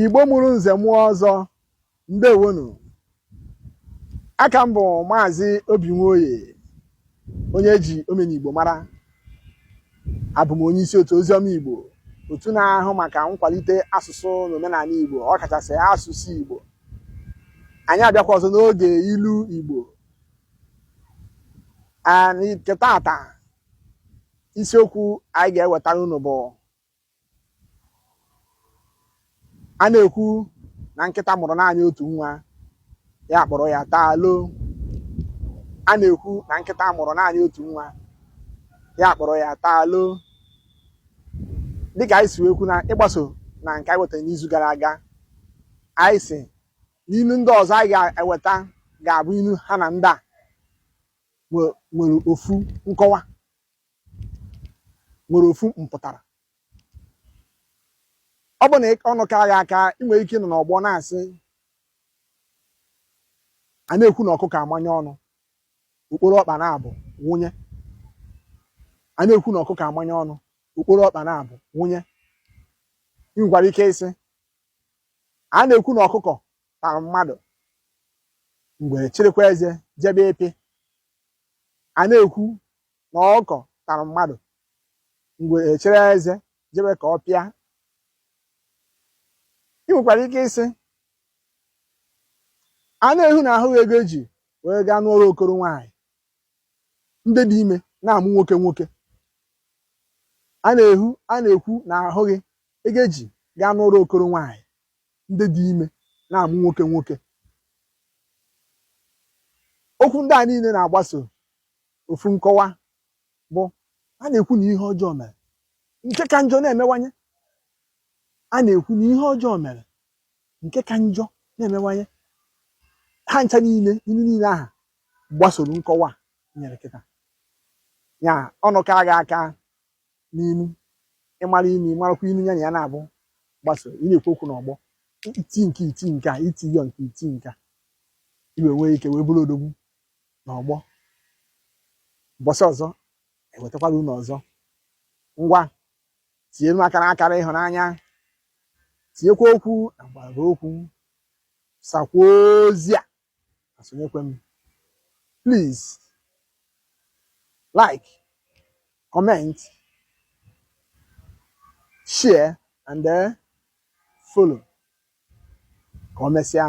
Igbo mụrụ nze mụọ ọzọ, ndewonu. Aka m bụ Maazị Obinwoye, onye ji Omenigbo mara. Abụ m onye isi otu Oziọma Igbo, otu na-ahụ maka nkwalite asụsụ na omenala Igbo, ọkachasị asụsụ Igbo. Anyị abịakwa ọzọ n'oge ilu Igbo. Nke taata, isiokwu anyị ga-ewetara unu bụ: a na-ekwu na nkịta mụrụ naanị otu nwa, ya kpọrọ ya taalo. A na-ekwu na nkịta mụrụ naanị otu nwa, ya kpọrọ ya taalo. Dịka anyị si wee kwu na ịgbaso na nke anyị wetara n'izu gara aga, anyị si n'ilu ndị ọzọ anyị ga-eweta ga-abụ ilu ha na ndị a nwere ofu nkọwa, nwere ofu mpụtara. Ọ bụ na ọnụ ka gị aka, ị nwere ike ịnọ n'ọgbọ na-asị, a na-ekwu na ọkụkọ amanye ọnụ, okporo ọkpa na-abụ nwunye. A na-ekwu na ọkụkọ amanye ọnụ, okporo ọkpa na-abụ nwunye. Ị nwekwara ike ịsị, a na-ekwu na ọkụkọ tara mmadụ, mgbe chịrịkwa eze jebe ịpị. A na-ekwu na ọkụkọ tara mmadụ, mgbe echere eze jebe ka ọ pịa. Ị nwekwara ike ịsị, a na-ehu na ahụghị ego eji wee gaa n'ụlọ okoro nwaanyị, ndị dị ime na-amụ nwoke nwoke. A na-ekwu na ahụghị ego eji gaa n'ụlọ okoro nwaanyị, ndị dị ime na-amụ nwoke nwoke. Okwu ndị a niile na-agbaso ofu nkọwa, bụ a na-ekwu na ihe ọjọọ mere, nke ka njọ na-emewanye. A na-ekwu na ihe ọjọọ mere, nke ka njọ na-emewanye. Ha ncha niile, ilu niile aha gbasoro nkọwa nyere kịta. Ya ọnụ ka gị aka n'ilu, ịmara ilu, ịmarakwa ilu ya na ya na-abụ gbasoro. Ị na-ekwu okwu n'ọgbọ, iti nke iti nke a, iti yọ nke iti nke a, iwe nwee ike wee bụrụ odogwu n'ọgbọ. Ụbọchị ọzọ ewetakwala unu ọzọ. Ngwa, tinyere m aka n'akara ịhụnanya, tinyekwa okwu na mgbagha okwu, sakwa ozi a, asonyekwe m. Please like, comment, share and follow. Ka o mesịa.